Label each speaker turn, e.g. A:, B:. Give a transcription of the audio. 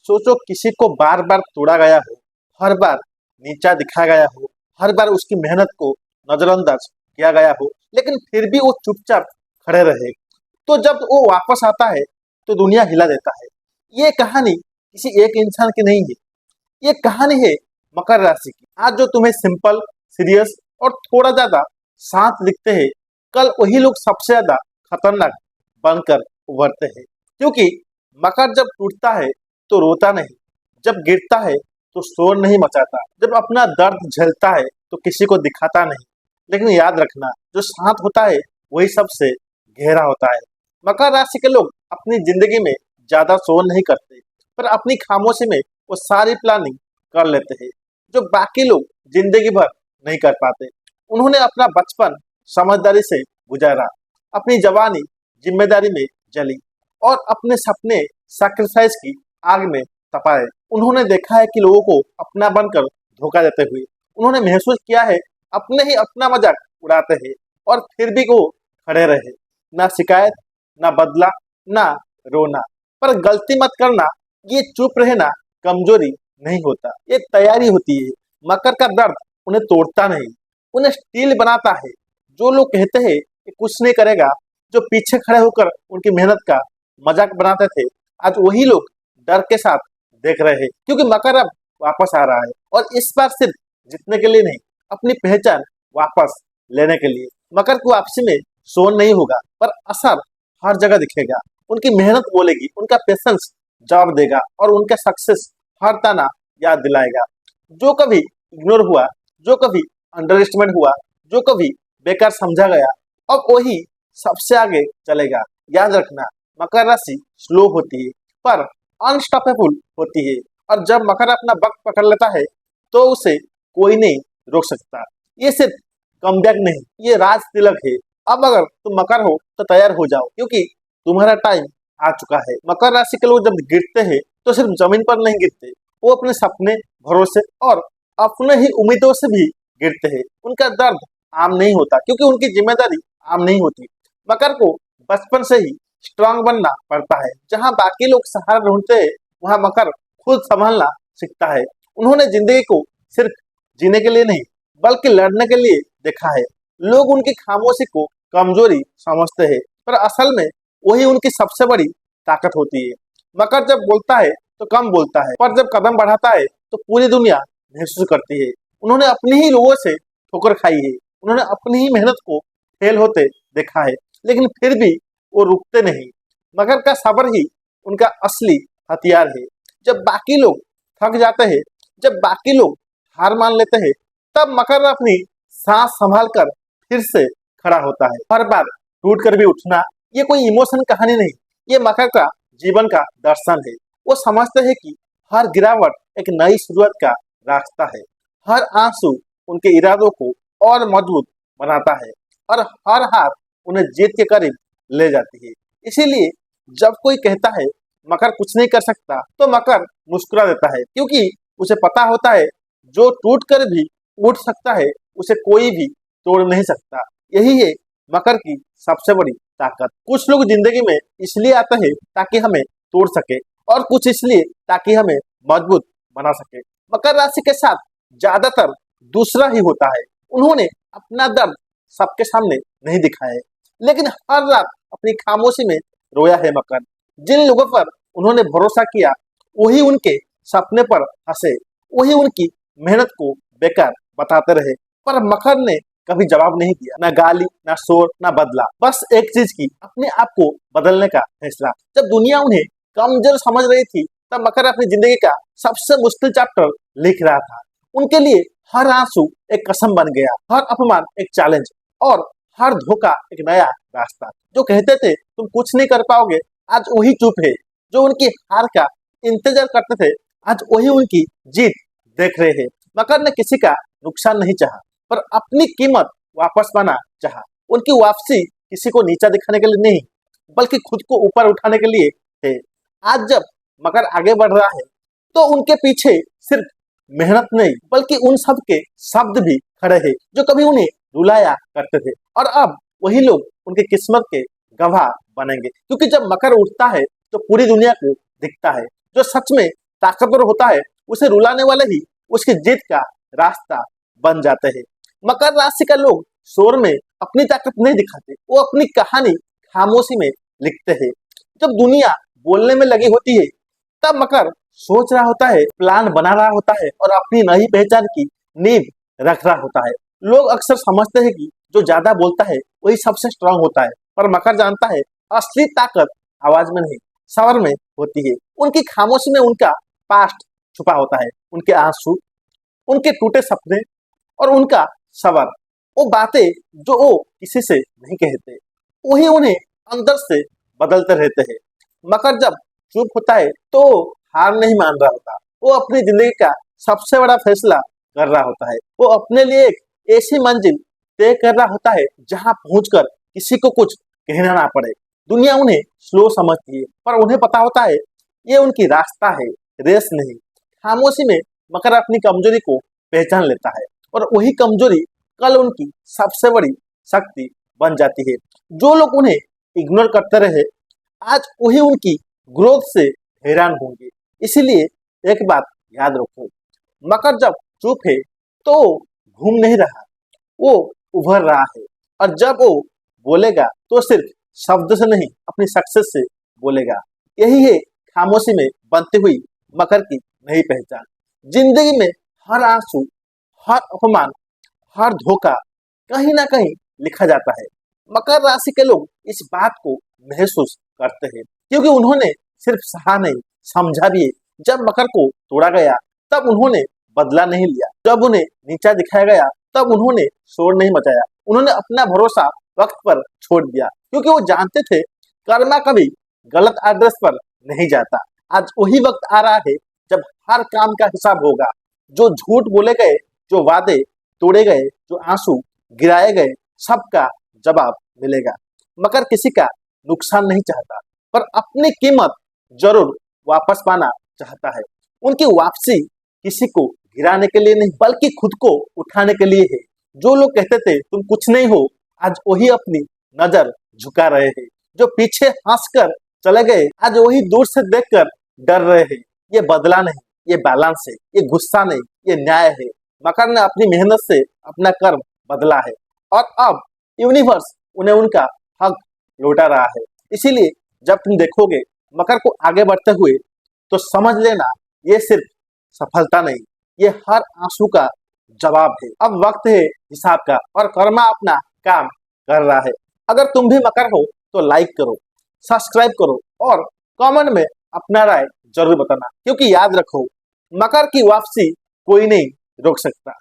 A: सोचो किसी को बार बार तोड़ा गया हो, हर बार नीचा दिखाया गया हो, हर बार उसकी मेहनत को नजरअंदाज किया गया हो, लेकिन फिर भी वो चुपचाप खड़े रहे। तो जब वो वापस आता है तो दुनिया हिला देता है। ये कहानी किसी एक इंसान की नहीं है, ये कहानी है मकर राशि की। आज जो तुम्हें सिंपल, सीरियस और थोड़ा ज्यादा शांत दिखते हैं, कल वही लोग सबसे ज्यादा खतरनाक बनकर उभरते हैं। क्योंकि मकर जब टूटता है तो रोता नहीं, जब गिरता है तो शोर नहीं मचाता, जब अपना दर्द झेलता है तो किसी को दिखाता नहीं। लेकिन याद रखना, जो शांत होता है वही सबसे गहरा होता है। मकर राशि के लोग अपनी जिंदगी में ज्यादा शोर नहीं करते, पर अपनी खामोशी में वो सारी प्लानिंग कर लेते हैं जो बाकी लोग जिंदगी भर नहीं कर पाते। उन्होंने अपना बचपन समझदारी से गुजारा, अपनी जवानी जिम्मेदारी में जली और अपने सपने सैक्रिफाइस की आग में तपाए। उन्होंने देखा है कि लोगों को अपना बनकर धोखा देते हुए। उन्होंने महसूस किया है अपने ही अपना मजाक उड़ाते हैं और फिर भी वो खड़े रहे। ना शिकायत, ना बदला, ना रोना। पर गलती मत करना, ये चुप रहना कमजोरी नहीं होता, ये तैयारी होती है। मकर का दर्द उन्हें तोड़ता नहीं, उन्हें स्टील बनाता है। जो लोग कहते हैं कि कुछ नहीं करेगा, जो पीछे खड़े होकर उनकी मेहनत का मजाक बनाते थे, आज वही लोग डर के साथ देख रहे हैं। क्योंकि मकर अब वापस आ रहा है, और इस बार सिर्फ जीतने के लिए नहीं, अपनी पहचान वापस लेने के लिए। मकर की वापसी में शोर नहीं होगा, पर असर हर जगह दिखेगा। उनकी मेहनत बोलेगी, उनका पेशेंस जवाब देगा, और उनका सक्सेस हर ताना याद दिलाएगा। जो कभी इग्नोर हुआ, जो कभी अंडर एस्टिमेट हुआ, जो कभी बेकार समझा गया, अब वही सबसे आगे चलेगा। याद रखना, मकर राशि स्लो होती है पर अनस्टॉपेबल होती है, और जब मकर अपना वक्त पकड़ लेता है तो उसे कोई नहीं रोक सकता। ये सिर्फ कमबैक नहीं, ये राज तिलक है। अब अगर तुम मकर हो तो तैयार हो जाओ, क्योंकि तुम्हारा टाइम आ चुका है। मकर राशि के लोग जब गिरते हैं तो सिर्फ जमीन पर नहीं गिरते, वो अपने सपने, भरोसे और अपने ही उम्मीदों से भी गिरते हैं। उनका दर्द आम नहीं होता, क्योंकि उनकी जिम्मेदारी आम नहीं होती। मकर को बचपन से ही स्ट्रांग बनना पड़ता है। जहां बाकी लोग सहारा ढूंढते हैं, वहां मकर खुद संभालना सीखता है। उन्होंने जिंदगी को सिर्फ जीने के लिए नहीं, बल्कि लड़ने के लिए देखा है। लोग उनकी खामोशी को कमजोरी समझते हैं, पर असल में वही उनकी सबसे बड़ी ताकत होती है। मकर जब बोलता है तो कम बोलता है, पर जब कदम बढ़ाता है तो पूरी दुनिया महसूस करती है। उन्होंने अपने ही लोगों से ठोकर खाई है, उन्होंने अपनी ही मेहनत को फेल होते देखा है, लेकिन फिर भी वो रुकते नहीं। मगर का सब्र ही उनका असली हथियार है। जब बाकी लोग थक जाते हैं, जब बाकी लोग हार मान लेते हैं, तब मकर अपनी सांस संभाल कर फिर से खड़ा होता है। हर बार टूट कर भी उठना, ये कोई इमोशन कहानी नहीं, ये मकर का जीवन का दर्शन है। वो समझते हैं कि हर गिरावट एक नई शुरुआत का रास्ता है, हर आंसू उनके इरादों को और मजबूत बनाता है, और हर हार उन्हें जीत के करीब ले जाती है। इसीलिए जब कोई कहता है मकर कुछ नहीं कर सकता, तो मकर मुस्कुरा देता है, क्योंकि उसे पता होता है जो टूट कर भी उठ सकता है, उसे कोई भी तोड़ नहीं सकता। यही है मकर की सबसे बड़ी ताकत। कुछ लोग जिंदगी में इसलिए आते हैं ताकि हमें तोड़ सके, और कुछ इसलिए ताकि हमें मजबूत बना सके। मकर राशि के साथ ज्यादातर दूसरा ही होता है। उन्होंने अपना दर्द सबके सामने नहीं दिखाया है, लेकिन हर रात अपनी खामोशी में रोया है। मकर जिन लोगों पर उन्होंने भरोसा किया, वही उनके सपने पर हंसे, वही उनकी मेहनत को बेकार बताते रहे, पर मकर ने कभी जवाब नहीं दिया, ना गाली, ना शोर, ना बदला। बस एक चीज की, अपने आप को बदलने का फैसला। जब दुनिया उन्हें कमजोर समझ रही थी, तब मकर अपनी जिंदगी का सबसे मुश्किल चैप्टर लिख रहा था। उनके लिए हर आंसू एक कसम बन गया, हर अपमान एक चैलेंज, और हर धोखा एक नया रास्ता। जो कहते थे तुम कुछ नहीं कर पाओगे, आज वही चुप है। जो उनकी हार का इंतजार करते थे, आज वही उनकी जीत देख रहे हैं। मकर ने किसी का नुकसान नहीं चाहा, पर अपनी कीमत वापस पाना चाहा। उनकी वापसी किसी को नीचा दिखाने के लिए नहीं, बल्कि खुद को ऊपर उठाने के लिए थे। आज जब मकर आगे बढ़ रहा है, तो उनके पीछे सिर्फ मेहनत नहीं, बल्कि उन सब के शब्द भी खड़े हैं जो कभी उन्हें रुलाया करते थे, और अब वही लोग उनकी किस्मत के गवाह बनेंगे। क्योंकि जब मकर उठता है तो पूरी दुनिया को दिखता है, जो सच में ताकतवर होता है उसे रुलाने वाले ही उसकी जीत का रास्ता बन जाते हैं। मकर राशि का लोग शोर में अपनी ताकत नहीं दिखाते, वो अपनी कहानी खामोशी में लिखते हैं। जब दुनिया बोलने में लगी होती है तब मकर सोच रहा होता है, प्लान बना रहा होता है और अपनी नई पहचान की नींव रख रहा होता है। लोग अक्सर समझते हैं कि जो ज्यादा बोलता है वही सबसे स्ट्रांग होता है, पर मकर जानता है असली ताकत आवाज में नहीं, सबर में होती है। उनकी खामोशी में उनका पास्ट छुपा होता है, उनके आंसू, उनके टूटे सपने और उनका सबर। वो बातें जो वो किसी से नहीं कहते, वही उन्हें अंदर से बदलते रहते हैं। मकर जब चुप होता है तो हार नहीं मान रहा होता, वो अपनी जिंदगी का सबसे बड़ा फैसला कर रहा होता है। वो अपने लिए एक ऐसी मंजिल तय कर रहा होता है जहां पहुंचकर किसी को कुछ कहना ना पड़े। दुनिया उन्हें स्लो समझती है, पर उन्हें पता होता है ये उनकी रास्ता है, रेस नहीं। खामोशी में मकर अपनी कमजोरी को पहचान लेता है और वही कमजोरी कल उनकी सबसे बड़ी शक्ति बन जाती है। जो लोग उन्हें इग्नोर करते रहे आज वही उनकी ग्रोथ से हैरान होंगे। इसीलिए एक बात याद रखो, मकर जब चुप है तो घूम नहीं रहा, वो उभर रहा है। और जब वो बोलेगा तो सिर्फ शब्द से नहीं, अपनी सक्सेस से बोलेगा। यही है खामोशी में बनती हुई मकर की नई पहचान। जिंदगी में हर आंसू, हर अपमान, हर धोखा कहीं ना कहीं लिखा जाता है। मकर राशि के लोग इस बात को महसूस करते हैं क्योंकि उन्होंने सिर्फ सहा नहीं, समझा भी है। जब मकर को तोड़ा गया तब उन्होंने बदला नहीं लिया, जब उन्हें नीचा दिखाया गया तब उन्होंने शोर नहीं मचाया। उन्होंने अपना भरोसा वक्त पर छोड़ दिया क्योंकि वो जानते थे कर्मा कभी गलत एड्रेस पर नहीं जाता। आज वही वक्त आ रहा है जब हर काम का हिसाब होगा। जो झूठ बोले गए, जो वादे तोड़े गए, जो आंसू गिराए गए, सबका जवाब मिलेगा। मकर किसी का नुकसान नहीं चाहता, पर अपनी कीमत जरूर वापस पाना चाहता है। उनकी वापसी किसी को गिराने के लिए नहीं, बल्कि खुद को उठाने के लिए है। जो लोग कहते थे तुम कुछ नहीं हो, आज वही अपनी नजर झुका रहे हैं। जो पीछे हंसकर चले गए आज वही दूर से देखकर डर रहे हैं। ये बदला नहीं, ये बैलेंस है, ये गुस्सा नहीं, ये न्याय है। मकर ने अपनी मेहनत से अपना कर्म बदला है और अब यूनिवर्स उन्हें उनका हक लौटा रहा है। इसीलिए जब तुम देखोगे मकर को आगे बढ़ते हुए तो समझ लेना ये सिर्फ सफलता नहीं, ये हर आंसू का जवाब है। अब वक्त है हिसाब का और कर्मा अपना काम कर रहा है। अगर तुम भी मकर हो तो लाइक करो, सब्सक्राइब करो और कमेंट में अपना राय जरूर बताना, क्योंकि याद रखो मकर की वापसी कोई नहीं रोक सकता।